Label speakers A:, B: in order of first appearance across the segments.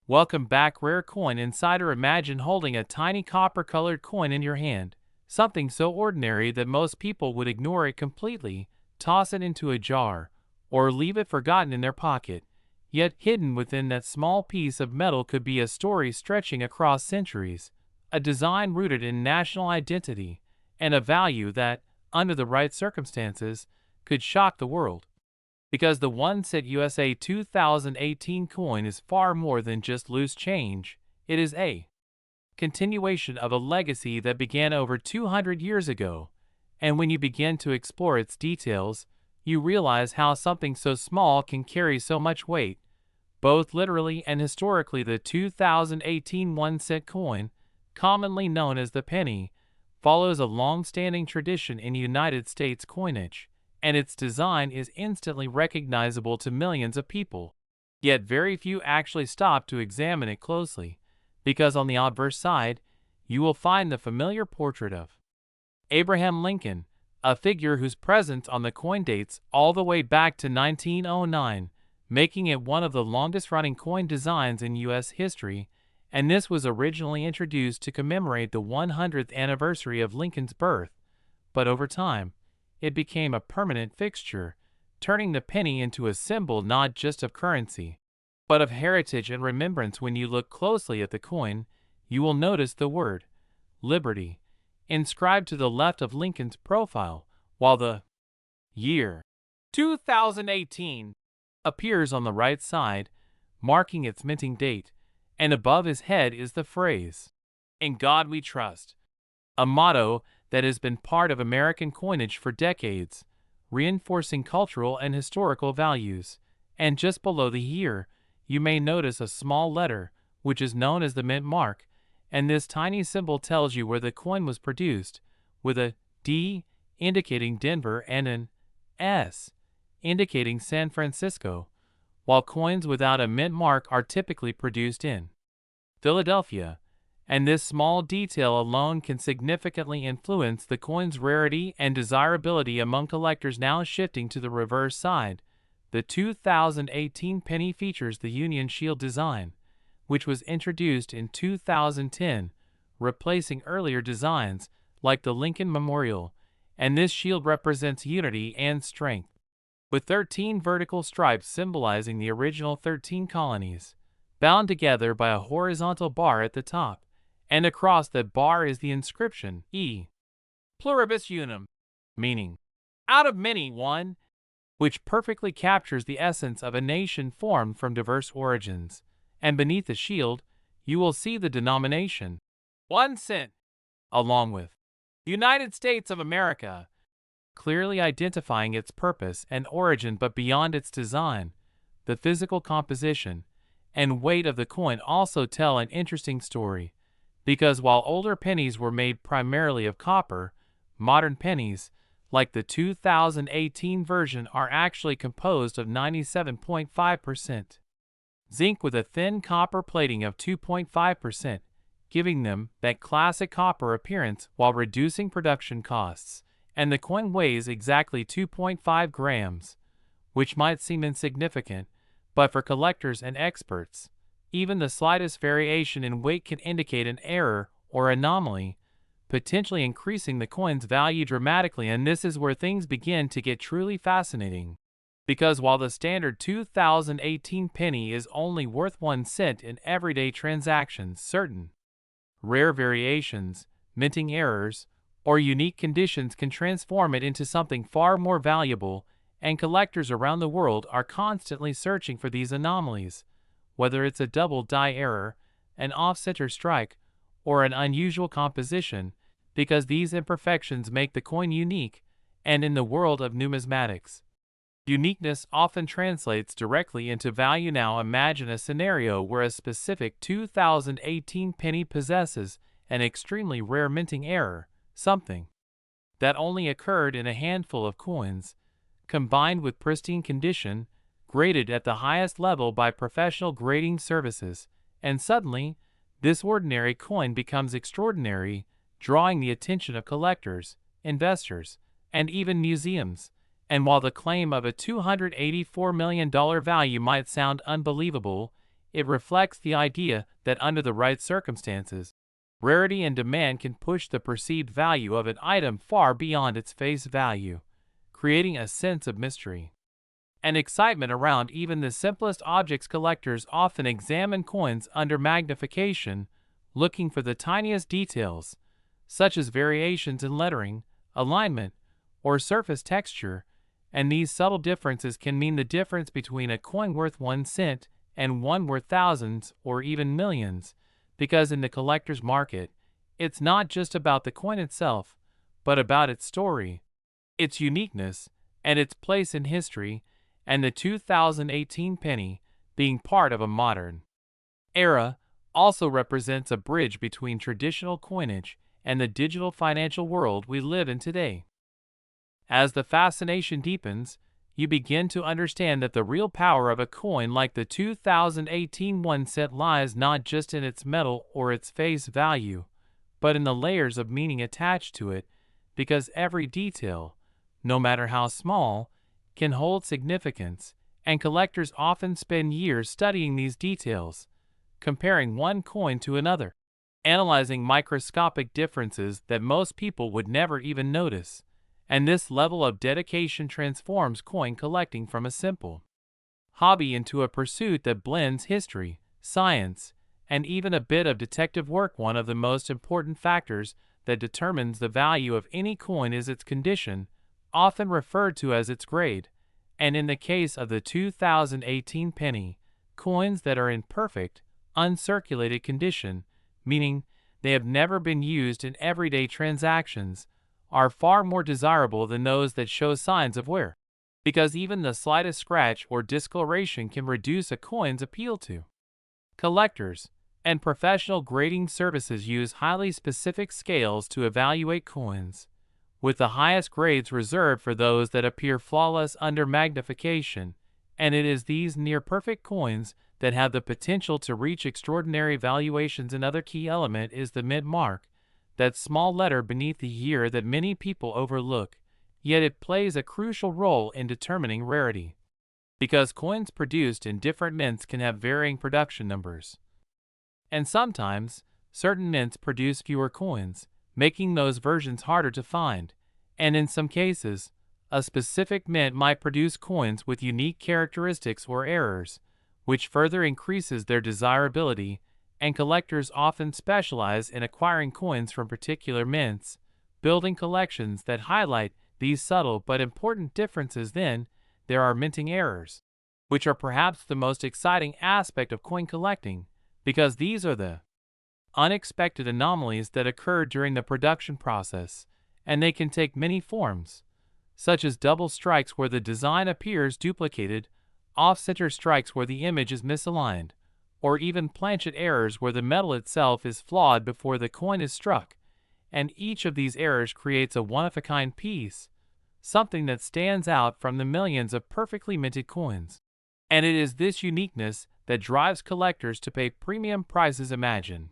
A: Welcome back, Rare Coin Insider. Imagine holding a tiny copper-colored coin in your hand, something so ordinary that most people would ignore it completely, toss it into a jar, or leave it forgotten in their pocket. Yet hidden within that small piece of metal could be a story stretching across centuries, a design rooted in national identity, and a value that, under the right circumstances, could shock the world. Because the 1 cent USA 2018 coin is far more than just loose change, it is a continuation of a legacy that began over 200 years ago, and when you begin to explore its details, you realize how something so small can carry so much weight. Both literally and historically, the 2018 1 cent coin, commonly known as the penny, follows a long-standing tradition in United States coinage, and its design is instantly recognizable to millions of people. Yet very few actually stop to examine it closely, because on the obverse side, you will find the familiar portrait of Abraham Lincoln, a figure whose presence on the coin dates all the way back to 1909, making it one of the longest-running coin designs in U.S. history, and this was originally introduced to commemorate the 100th anniversary of Lincoln's birth, but over time, it became a permanent fixture, turning the penny into a symbol not just of currency, but of heritage and remembrance. When you look closely at the coin, you will notice the word Liberty inscribed to the left of Lincoln's profile, while the year 2018 appears on the right side, marking its minting date, and above his head is the phrase, "In God We Trust," a motto that has been part of American coinage for decades, reinforcing cultural and historical values. And just below the year, you may notice a small letter, which is known as the mint mark, and this tiny symbol tells you where the coin was produced, with a D indicating Denver and an S indicating San Francisco, while coins without a mint mark are typically produced in Philadelphia, and this small detail alone can significantly influence the coin's rarity and desirability among collectors. Now shifting to the reverse side, the 2018 penny features the Union Shield design, which was introduced in 2010, replacing earlier designs like the Lincoln Memorial, and this shield represents unity and strength, with 13 vertical stripes symbolizing the original 13 colonies, bound together by a horizontal bar at the top, and across that bar is the inscription E Pluribus Unum, meaning out of many one, which perfectly captures the essence of a nation formed from diverse origins. And beneath the shield, you will see the denomination 1 cent, along with United States of America, clearly identifying its purpose and origin. But beyond its design, the physical composition and weight of the coin also tell an interesting story, because while older pennies were made primarily of copper, modern pennies, like the 2018 version, are actually composed of 97.5% zinc with a thin copper plating of 2.5%, giving them that classic copper appearance while reducing production costs. And the coin weighs exactly 2.5 grams, which might seem insignificant, but for collectors and experts, even the slightest variation in weight can indicate an error or anomaly, potentially increasing the coin's value dramatically. And this is where things begin to get truly fascinating, because while the standard 2018 penny is only worth 1 cent in everyday transactions, certain rare variations, minting errors, or unique conditions can transform it into something far more valuable, and collectors around the world are constantly searching for these anomalies, whether it's a double die error, an off-center strike, or an unusual composition, because these imperfections make the coin unique. And in the world of numismatics, uniqueness often translates directly into value. Now imagine a scenario where a specific 2018 penny possesses an extremely rare minting error, something that only occurred in a handful of coins, combined with pristine condition, graded at the highest level by professional grading services, and suddenly, this ordinary coin becomes extraordinary, drawing the attention of collectors, investors, and even museums. And while the claim of a $284 million value might sound unbelievable, It reflects the idea that under the right circumstances, rarity and demand can push the perceived value of an item far beyond its face value, creating a sense of mystery and excitement around even the simplest objects. Collectors often examine coins under magnification, looking for the tiniest details, such as variations in lettering, alignment, or surface texture, and these subtle differences can mean the difference between a coin worth 1 cent and one worth thousands or even millions, because in the collector's market, it's not just about the coin itself, but about its story, its uniqueness, and its place in history, and the 2018 penny, being part of a modern era, also represents a bridge between traditional coinage and the digital financial world we live in today. As the fascination deepens, you begin to understand that the real power of a coin like the 2018 1 cent lies not just in its metal or its face value, but in the layers of meaning attached to it, because every detail, no matter how small, can hold significance, and collectors often spend years studying these details, comparing one coin to another, analyzing microscopic differences that most people would never even notice. And this level of dedication transforms coin collecting from a simple hobby into a pursuit that blends history, science, and even a bit of detective work. One of the most important factors that determines the value of any coin is its condition, often referred to as its grade, and in the case of the 2018 penny, coins that are in perfect, uncirculated condition, meaning they have never been used in everyday transactions, are far more desirable than those that show signs of wear, because even the slightest scratch or discoloration can reduce a coin's appeal to collectors, and professional grading services use highly specific scales to evaluate coins, with the highest grades reserved for those that appear flawless under magnification, and it is these near-perfect coins that have the potential to reach extraordinary valuations. Another key element is the mint mark, that small letter beneath the year that many people overlook, yet it plays a crucial role in determining rarity, because coins produced in different mints can have varying production numbers. And sometimes, certain mints produce fewer coins, making those versions harder to find, and in some cases, a specific mint might produce coins with unique characteristics or errors, which further increases their desirability, and collectors often specialize in acquiring coins from particular mints, building collections that highlight these subtle but important differences. Then, there are minting errors, which are perhaps the most exciting aspect of coin collecting, because these are the unexpected anomalies that occur during the production process, and they can take many forms, such as double strikes where the design appears duplicated, off-center strikes where the image is misaligned, or even planchet errors where the metal itself is flawed before the coin is struck, and each of these errors creates a one-of-a-kind piece, something that stands out from the millions of perfectly minted coins. And it is this uniqueness that drives collectors to pay premium prices. Imagine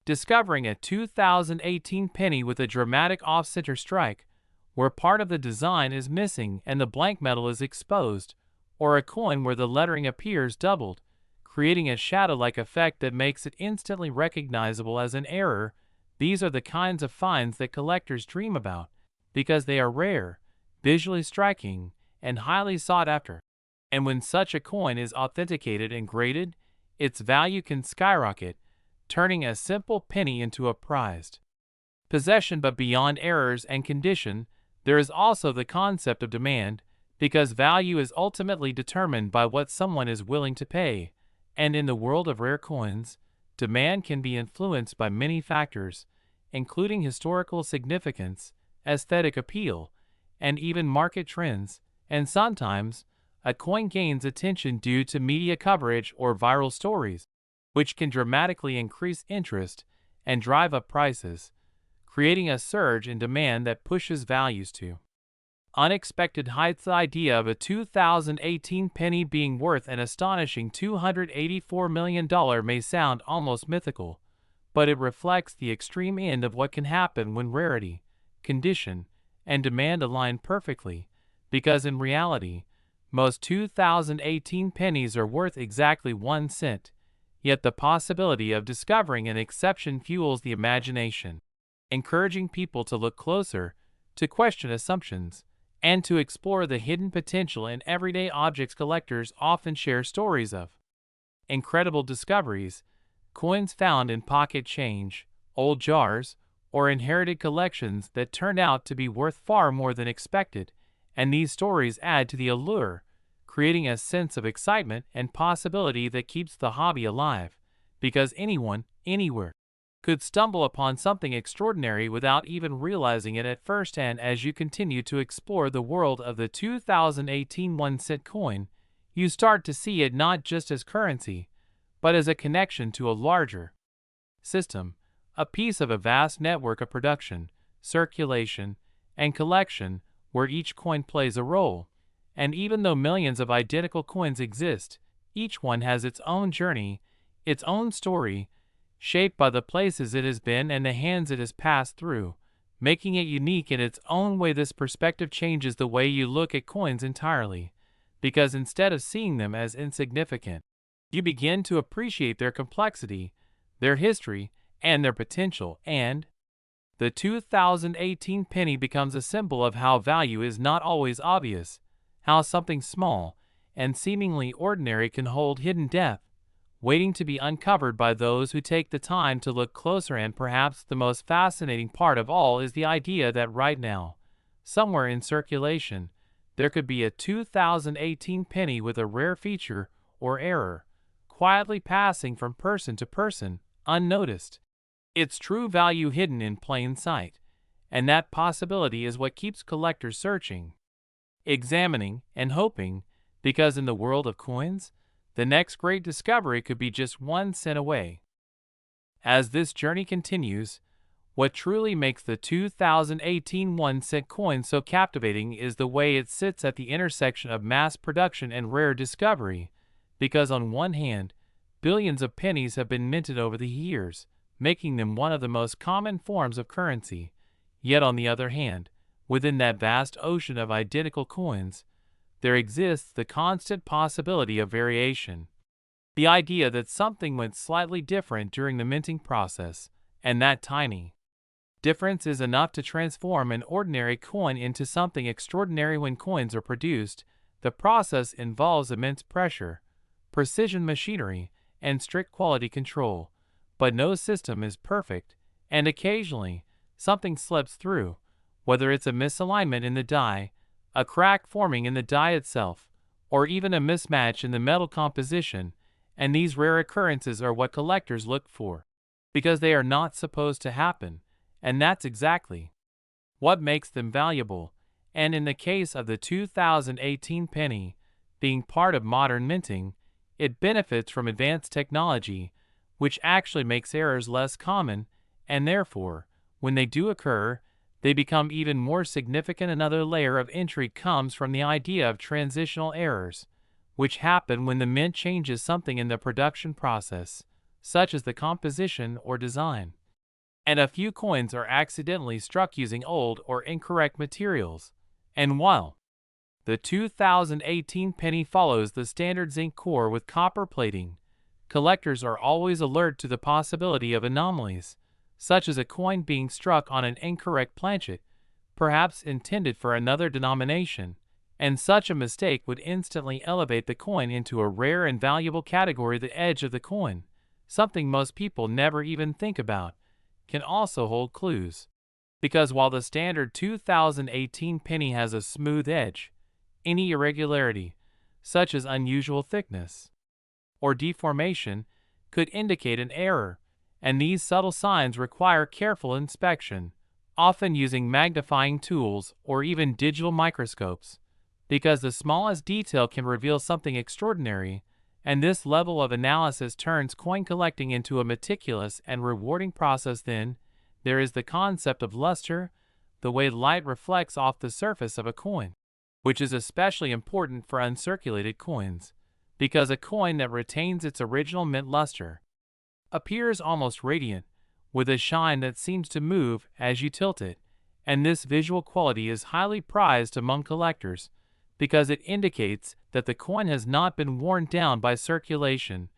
A: discovering a 2018 penny with a dramatic off-center strike, where part of the design is missing and the blank metal is exposed, or a coin where the lettering appears doubled, creating a shadow-like effect that makes it instantly recognizable as an error. These are the kinds of finds that collectors dream about, because they are rare, visually striking, and highly sought after. And when such a coin is authenticated and graded, its value can skyrocket, turning a simple penny into a prized possession. But beyond errors and condition, there is also the concept of demand, because value is ultimately determined by what someone is willing to pay, and in the world of rare coins, demand can be influenced by many factors, including historical significance, aesthetic appeal, and even market trends, and sometimes, a coin gains attention due to media coverage or viral stories, which can dramatically increase interest and drive up prices, creating a surge in demand that pushes values to unexpected heights. The idea of a 2018 penny being worth an astonishing $284 million may sound almost mythical, but it reflects the extreme end of what can happen when rarity, condition, and demand align perfectly, because in reality, most 2018 pennies are worth exactly 1 cent, yet the possibility of discovering an exception fuels the imagination, encouraging people to look closer, to question assumptions, and to explore the hidden potential in everyday objects. Collectors often share stories of incredible discoveries, coins found in pocket change, old jars, or inherited collections that turned out to be worth far more than expected, and these stories add to the allure, creating a sense of excitement and possibility that keeps the hobby alive, because anyone, anywhere, could stumble upon something extraordinary without even realizing it at first. And as you continue to explore the world of the 2018 1-cent coin, you start to see it not just as currency, but as a connection to a larger system, a piece of a vast network of production, circulation, and collection where each coin plays a role. And even though millions of identical coins exist, each one has its own journey, its own story, shaped by the places it has been and the hands it has passed through, making it unique in its own way. This perspective changes the way you look at coins entirely, because instead of seeing them as insignificant, you begin to appreciate their complexity, their history, and their potential. And the 2018 penny becomes a symbol of how value is not always obvious, how something small and seemingly ordinary can hold hidden depth, waiting to be uncovered by those who take the time to look closer. And perhaps the most fascinating part of all is the idea that right now, somewhere in circulation, there could be a 2018 penny with a rare feature or error, quietly passing from person to person, unnoticed, its true value hidden in plain sight. And that possibility is what keeps collectors searching, examining, and hoping, because in the world of coins, the next great discovery could be just 1 cent away. As this journey continues, what truly makes the 2018 1-cent coin so captivating is the way it sits at the intersection of mass production and rare discovery, because on one hand, billions of pennies have been minted over the years, making them one of the most common forms of currency, yet on the other hand, within that vast ocean of identical coins, there exists the constant possibility of variation. The idea that something went slightly different during the minting process, and that tiny difference is enough to transform an ordinary coin into something extraordinary. When coins are produced, the process involves immense pressure, precision machinery, and strict quality control. But no system is perfect, and occasionally, something slips through, whether it's a misalignment in the die, a crack forming in the die itself, or even a mismatch in the metal composition. And these rare occurrences are what collectors look for, because they are not supposed to happen, and that's exactly what makes them valuable. And in the case of the 2018 penny, being part of modern minting, it benefits from advanced technology, which actually makes errors less common, and therefore, when they do occur, they become even more significant. Another layer of intrigue comes from the idea of transitional errors, which happen when the mint changes something in the production process, such as the composition or design. And a few coins are accidentally struck using old or incorrect materials. And while the 2018 penny follows the standard zinc core with copper plating, collectors are always alert to the possibility of anomalies, such as a coin being struck on an incorrect planchet, perhaps intended for another denomination, and such a mistake would instantly elevate the coin into a rare and valuable category. The edge of the coin, something most people never even think about, can also hold clues, because while the standard 2018 penny has a smooth edge, any irregularity, such as unusual thickness or deformation, could indicate an error, and these subtle signs require careful inspection, often using magnifying tools or even digital microscopes, because the smallest detail can reveal something extraordinary. And this level of analysis turns coin collecting into a meticulous and rewarding process. Then there is the concept of luster, the way light reflects off the surface of a coin, which is especially important for uncirculated coins, because a coin that retains its original mint luster appears almost radiant, with a shine that seems to move as you tilt it. And this visual quality is highly prized among collectors, because it indicates that the coin has not been worn down by circulation,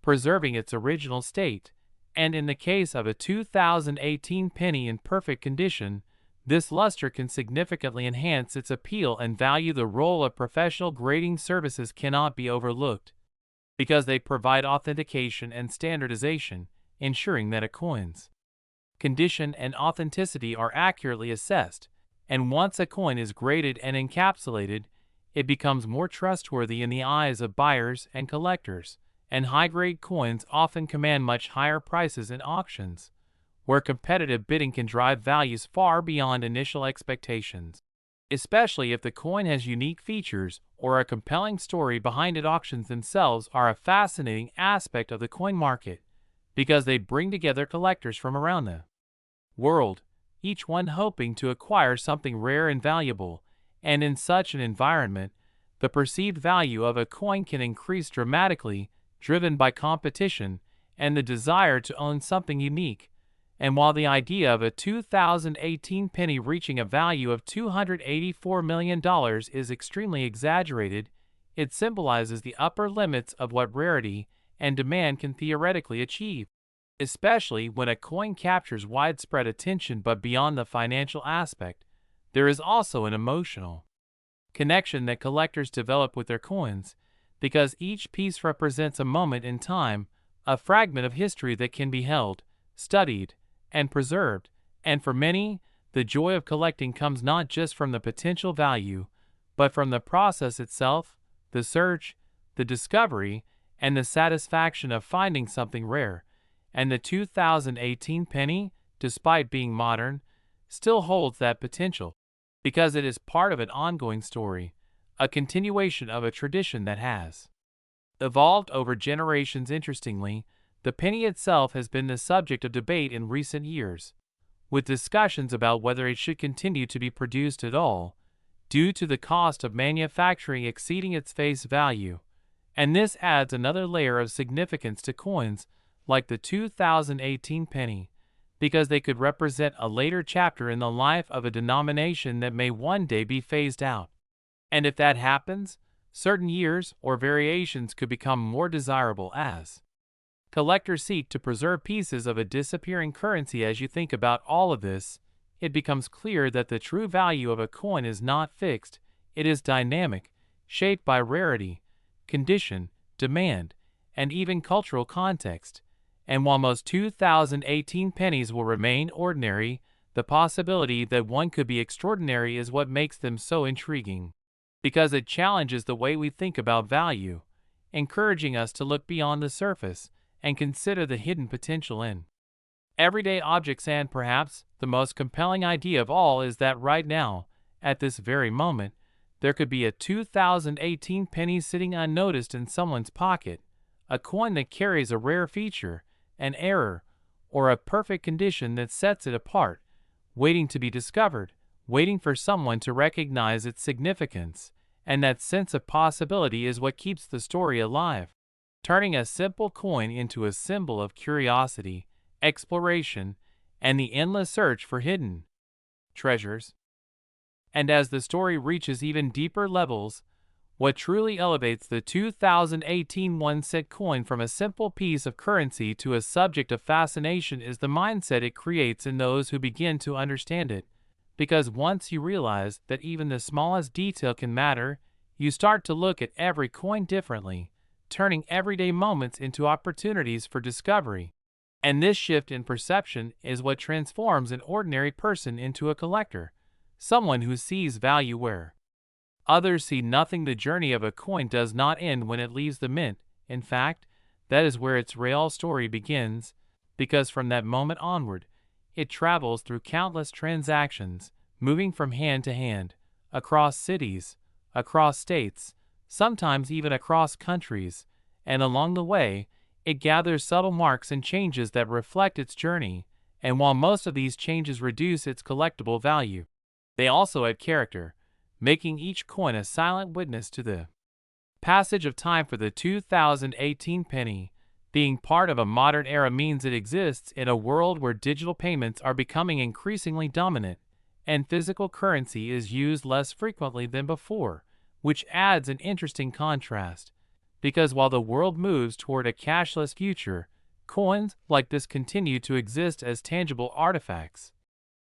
A: preserving its original state, and in the case of a 2018 penny in perfect condition, this luster can significantly enhance its appeal and value. The role of professional grading services cannot be overlooked, because they provide authentication and standardization, ensuring that a coin's condition and authenticity are accurately assessed, and once a coin is graded and encapsulated, it becomes more trustworthy in the eyes of buyers and collectors, and high-grade coins often command much higher prices in auctions, where competitive bidding can drive values far beyond initial expectations. Especially if the coin has unique features or a compelling story behind it. Auctions themselves are a fascinating aspect of the coin market, because they bring together collectors from around the world, each one hoping to acquire something rare and valuable, and in such an environment, the perceived value of a coin can increase dramatically, driven by competition and the desire to own something unique. And while the idea of a 2018 penny reaching a value of $284 million is extremely exaggerated, it symbolizes the upper limits of what rarity and demand can theoretically achieve, especially when a coin captures widespread attention. But beyond the financial aspect, there is also an emotional connection that collectors develop with their coins, because each piece represents a moment in time, a fragment of history that can be held, studied, and preserved. And for many, the joy of collecting comes not just from the potential value, but from the process itself, the search, the discovery, and the satisfaction of finding something rare. And the 2018 penny, despite being modern, still holds that potential, because it is part of an ongoing story, a continuation of a tradition that has evolved over generations. Interestingly, the penny itself has been the subject of debate in recent years, with discussions about whether it should continue to be produced at all, due to the cost of manufacturing exceeding its face value. And this adds another layer of significance to coins like the 2018 penny, because they could represent a later chapter in the life of a denomination that may one day be phased out. And if that happens, certain years or variations could become more desirable as collectors seek to preserve pieces of a disappearing currency. As you think about all of this, it becomes clear that the true value of a coin is not fixed. It is dynamic, shaped by rarity, condition, demand, and even cultural context. And while most 2018 pennies will remain ordinary, the possibility that one could be extraordinary is what makes them so intriguing, because it challenges the way we think about value, encouraging us to look beyond the surface and consider the hidden potential in everyday objects. And perhaps the most compelling idea of all is that right now, at this very moment, there could be a 2018 penny sitting unnoticed in someone's pocket, a coin that carries a rare feature, an error, or a perfect condition that sets it apart, waiting to be discovered, waiting for someone to recognize its significance. And that sense of possibility is what keeps the story alive, turning a simple coin into a symbol of curiosity, exploration, and the endless search for hidden treasures. And as the story reaches even deeper levels, what truly elevates the 2018 one-cent coin from a simple piece of currency to a subject of fascination is the mindset it creates in those who begin to understand it. Because once you realize that even the smallest detail can matter, you start to look at every coin differently, turning everyday moments into opportunities for discovery. And this shift in perception is what transforms an ordinary person into a collector, someone who sees value where others see nothing. The journey of a coin does not end when it leaves the mint. In fact, that is where its real story begins, because from that moment onward, it travels through countless transactions, moving from hand to hand, across cities, across states, sometimes even across countries, and along the way, it gathers subtle marks and changes that reflect its journey. And while most of these changes reduce its collectible value, they also add character, making each coin a silent witness to the passage of time. For the 2018 penny, being part of a modern era means it exists in a world where digital payments are becoming increasingly dominant, and physical currency is used less frequently than before, which adds an interesting contrast, because while the world moves toward a cashless future, coins like this continue to exist as tangible artifacts,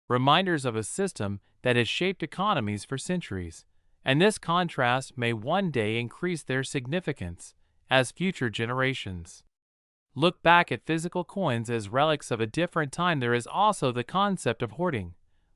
A: reminders of a system that has shaped economies for centuries. And this contrast may one day increase their significance as future generations look back at physical coins as relics of a different time. There is also the concept of hoarding,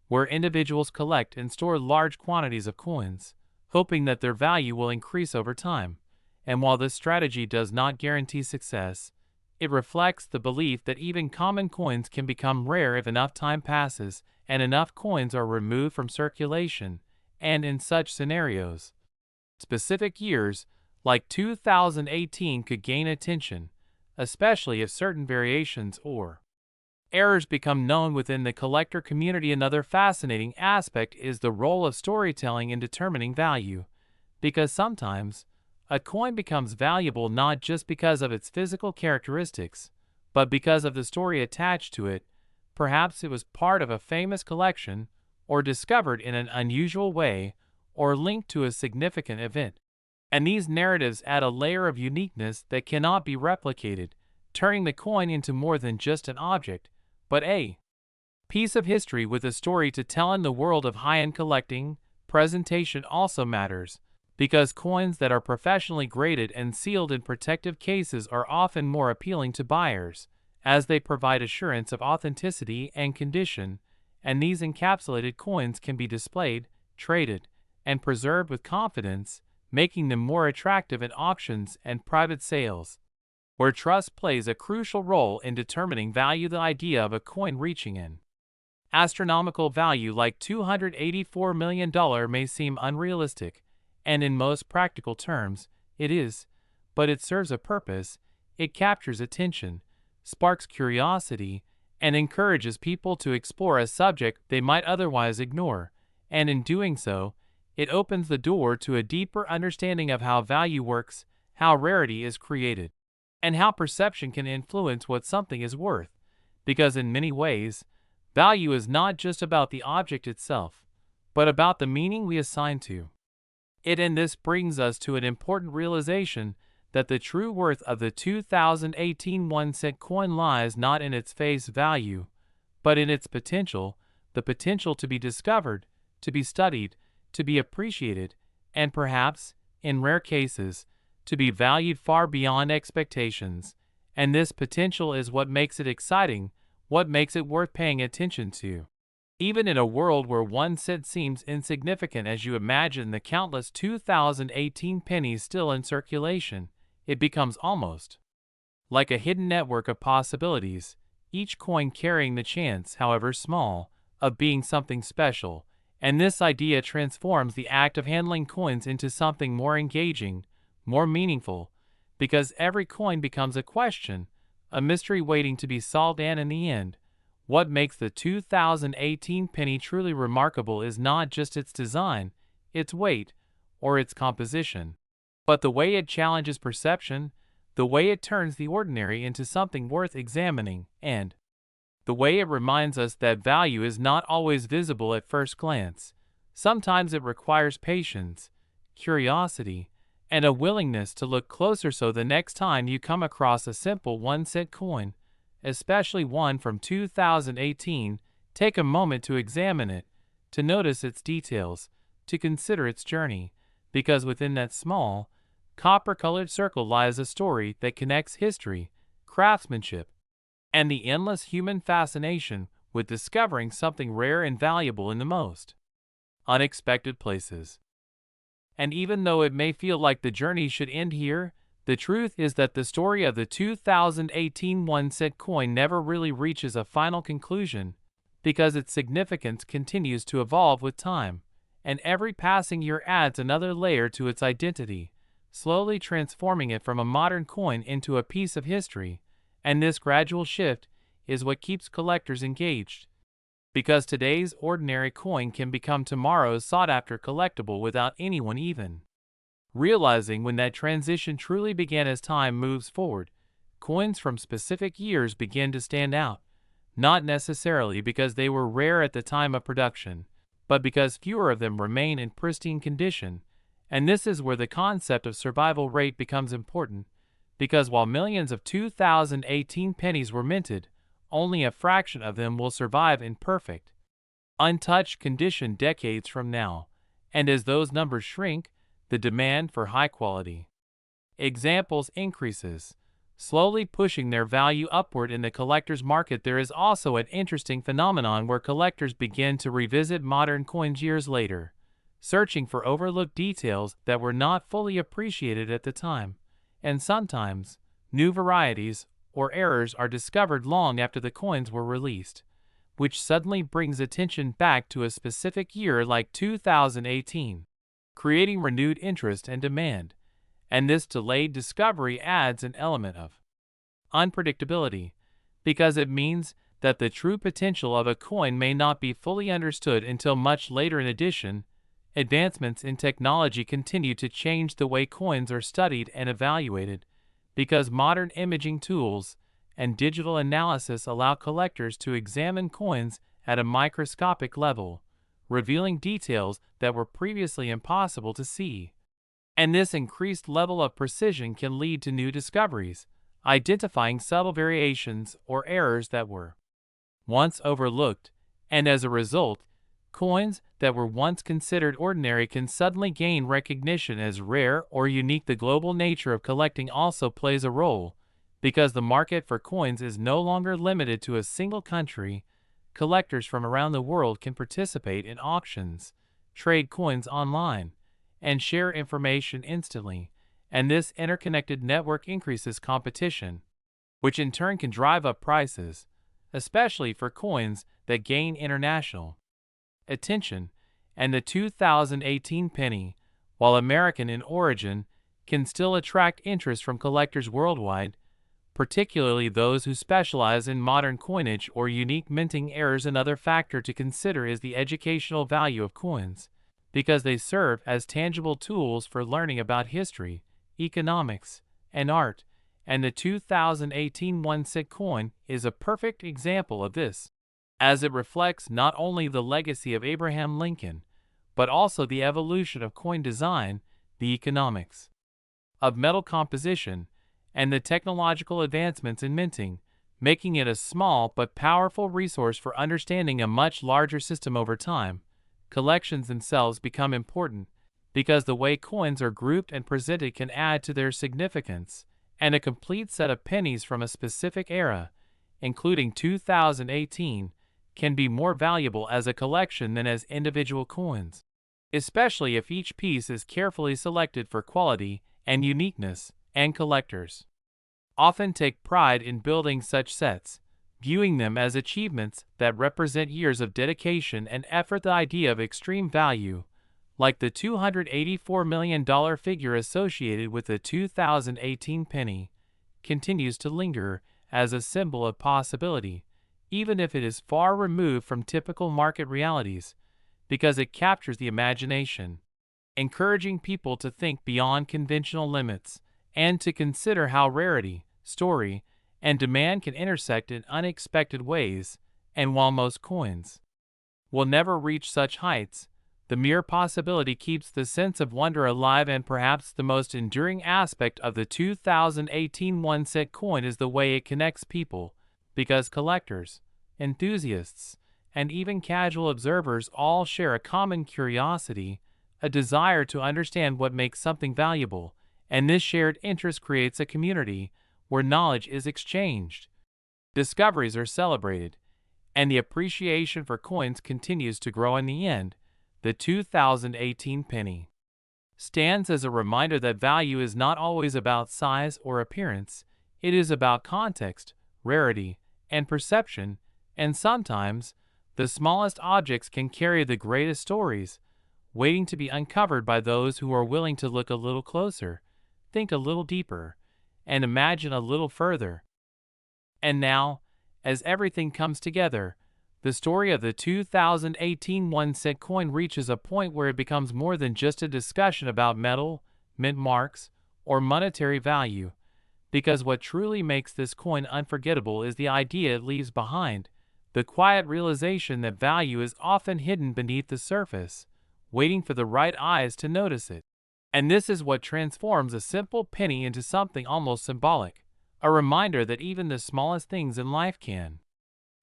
A: where individuals collect and store large quantities of coins, hoping that their value will increase over time. And while this strategy does not guarantee success, it reflects the belief that even common coins can become rare if enough time passes and enough coins are removed from circulation. And in such scenarios, specific years like 2018 could gain attention, especially if certain variations or errors become known within the collector community. Another fascinating aspect is the role of storytelling in determining value, because sometimes a coin becomes valuable not just because of its physical characteristics, but because of the story attached to it. Perhaps it was part of a famous collection, or discovered in an unusual way, or linked to a significant event. And these narratives add a layer of uniqueness that cannot be replicated, turning the coin into more than just an object, but a piece of history with a story to tell. In the world of high-end collecting, presentation also matters, because coins that are professionally graded and sealed in protective cases are often more appealing to buyers, as they provide assurance of authenticity and condition. And these encapsulated coins can be displayed, traded, and preserved with confidence, making them more attractive at auctions and private sales, where trust plays a crucial role in determining value. The idea of a coin reaching an astronomical value like $284 million may seem unrealistic, and in most practical terms, it is, but it serves a purpose. It captures attention, sparks curiosity, and encourages people to explore a subject they might otherwise ignore, and in doing so, it opens the door to a deeper understanding of how value works, how rarity is created, and how perception can influence what something is worth, because in many ways, value is not just about the object itself, but about the meaning we assign to it. And this brings us to an important realization, that the true worth of the 2018 1-cent coin lies not in its face value, but in its potential, the potential to be discovered, to be studied, to be appreciated, and perhaps, in rare cases, to be valued far beyond expectations. And this potential is what makes it exciting, what makes it worth paying attention to. Even in a world where 1 cent seems insignificant, as you imagine the countless 2018 pennies still in circulation, it becomes almost like a hidden network of possibilities, each coin carrying the chance, however small, of being something special. And this idea transforms the act of handling coins into something more engaging, more meaningful, because every coin becomes a question, a mystery waiting to be solved. And in the end, what makes the 2018 penny truly remarkable is not just its design, its weight, or its composition, but the way it challenges perception, the way it turns the ordinary into something worth examining, and the way it reminds us that value is not always visible at first glance. Sometimes it requires patience, curiosity, and a willingness to look closer. So the next time you come across a simple 1-cent coin, especially one from 2018, take a moment to examine it, to notice its details, to consider its journey, because within that small, copper-colored circle lies a story that connects history, craftsmanship, and the endless human fascination with discovering something rare and valuable in the most unexpected places. And even though it may feel like the journey should end here, the truth is that the story of the 2018 1-cent coin never really reaches a final conclusion, because its significance continues to evolve with time, and every passing year adds another layer to its identity, slowly transforming it from a modern coin into a piece of history. And this gradual shift is what keeps collectors engaged, because today's ordinary coin can become tomorrow's sought-after collectible without anyone even realizing when that transition truly began. As time moves forward, coins from specific years begin to stand out, not necessarily because they were rare at the time of production, but because fewer of them remain in pristine condition, And this is where the concept of survival rate becomes important, because while millions of 2018 pennies were minted, only a fraction of them will survive in perfect, untouched condition decades from now. And as those numbers shrink, the demand for high-quality examples increases, slowly pushing their value upward in the collector's market. There is also an interesting phenomenon where collectors begin to revisit modern coins years later, searching for overlooked details that were not fully appreciated at the time. And sometimes, new varieties or errors are discovered long after the coins were released, which suddenly brings attention back to a specific year like 2018, creating renewed interest and demand. And this delayed discovery adds an element of unpredictability, because it means that the true potential of a coin may not be fully understood until much later. In addition, advancements in technology continue to change the way coins are studied and evaluated, because modern imaging tools and digital analysis allow collectors to examine coins at a microscopic level, revealing details that were previously impossible to see. And this increased level of precision can lead to new discoveries, identifying subtle variations or errors that were once overlooked, and as a result, coins that were once considered ordinary can suddenly gain recognition as rare or unique. The global nature of collecting also plays a role, because the market for coins is no longer limited to a single country. Collectors from around the world can participate in auctions, trade coins online, and share information instantly, and this interconnected network increases competition, which in turn can drive up prices, especially for coins that gain international attention. And the 2018 penny, while American in origin, can still attract interest from collectors worldwide, particularly those who specialize in modern coinage or unique minting errors. Another factor to consider is the educational value of coins, because they serve as tangible tools for learning about history, economics, and art, and the 2018 one-cent coin is a perfect example of this, as it reflects not only the legacy of Abraham Lincoln, but also the evolution of coin design, the economics of metal composition, and the technological advancements in minting, making it a small but powerful resource for understanding a much larger system. Over time, collections themselves become important, because the way coins are grouped and presented can add to their significance, and a complete set of pennies from a specific era, including 2018, can be more valuable as a collection than as individual coins, especially if each piece is carefully selected for quality and uniqueness. And collectors often take pride in building such sets, viewing them as achievements that represent years of dedication and effort. The idea of extreme value, like the $284 million figure associated with the 2018 penny, continues to linger as a symbol of possibility, even if it is far removed from typical market realities, because it captures the imagination, encouraging people to think beyond conventional limits and to consider how rarity, story, and demand can intersect in unexpected ways. And while most coins will never reach such heights, the mere possibility keeps the sense of wonder alive. And perhaps the most enduring aspect of the 2018 one-cent coin is the way it connects people, because collectors, enthusiasts, and even casual observers all share a common curiosity, a desire to understand what makes something valuable, and this shared interest creates a community where knowledge is exchanged, discoveries are celebrated, and the appreciation for coins continues to grow. In the end, the 2018 penny stands as a reminder that value is not always about size or appearance. It is about context, rarity, and perception, and sometimes the smallest objects can carry the greatest stories, waiting to be uncovered by those who are willing to look a little closer, think a little deeper, and imagine a little further. And now, as everything comes together, the story of the 2018 one-cent coin reaches a point where it becomes more than just a discussion about metal, mint marks, or monetary value, because what truly makes this coin unforgettable is the idea it leaves behind, the quiet realization that value is often hidden beneath the surface, waiting for the right eyes to notice it. And this is what transforms a simple penny into something almost symbolic, a reminder that even the smallest things in life can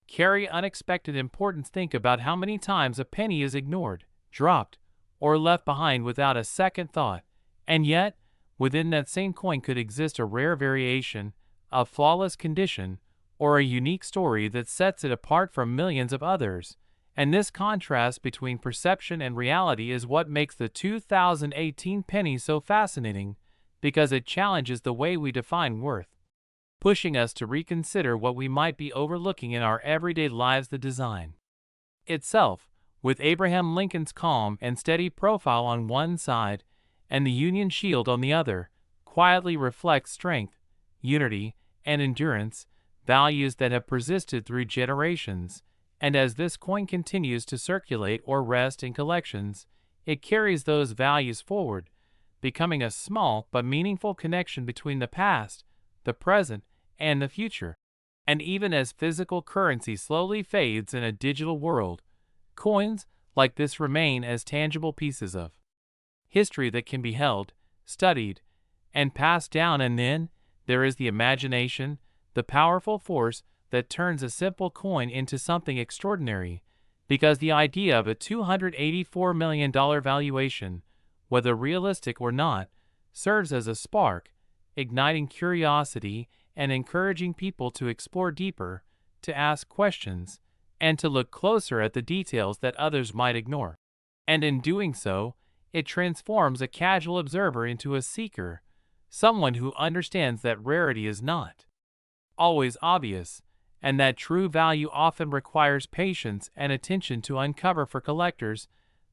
A: carry unexpected importance. Think about how many times a penny is ignored, dropped, or left behind without a second thought, and yet, within that same coin could exist a rare variation, a flawless condition, or a unique story that sets it apart from millions of others. And this contrast between perception and reality is what makes the 2018 penny so fascinating, because it challenges the way we define worth, pushing us to reconsider what we might be overlooking in our everyday lives. The design itself, with Abraham Lincoln's calm and steady profile on one side and the Union shield on the other, quietly reflects strength, unity, and endurance, values that have persisted through generations. And as this coin continues to circulate or rest in collections, it carries those values forward, becoming a small but meaningful connection between the past, the present, and the future. And even as physical currency slowly fades in a digital world, coins like this remain as tangible pieces of history that can be held, studied, and passed down. And then there is the imagination, the powerful force that turns a simple coin into something extraordinary, because the idea of a $284 million valuation, whether realistic or not, serves as a spark, igniting curiosity and encouraging people to explore deeper, to ask questions, and to look closer at the details that others might ignore. And in doing so, it transforms a casual observer into a seeker, someone who understands that rarity is not always obvious, and that true value often requires patience and attention to uncover. For collectors,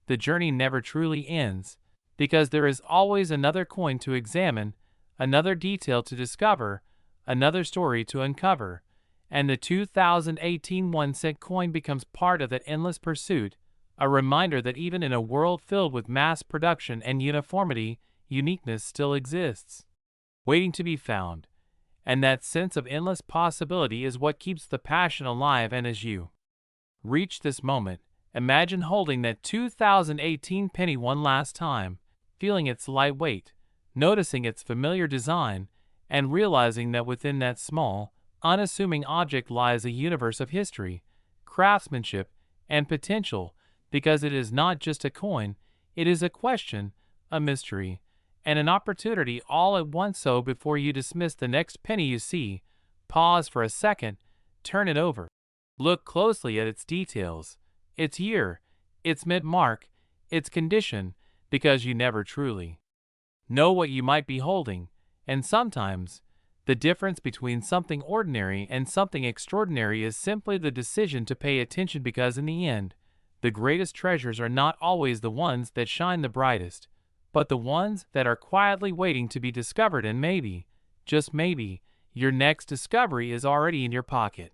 A: the journey never truly ends, because there is always another coin to examine, another detail to discover, another story to uncover, and the 2018 1-cent coin becomes part of that endless pursuit, a reminder that even in a world filled with mass production and uniformity, uniqueness still exists, waiting to be found. And that sense of endless possibility is what keeps the passion alive. And as you reach this moment, imagine holding that 2018 penny one last time, feeling its light weight, noticing its familiar design, and realizing that within that small, unassuming object lies a universe of history, craftsmanship, and potential, because it is not just a coin, it is a question, a mystery, and an opportunity all at once. So before you dismiss the next penny you see, pause for a second, turn it over. Look closely at its details, its year, its mint mark, its condition, because you never truly know what you might be holding. And sometimes, the difference between something ordinary and something extraordinary is simply the decision to pay attention, because in the end, the greatest treasures are not always the ones that shine the brightest, but the ones that are quietly waiting to be discovered. And maybe, just maybe, your next discovery is already in your pocket.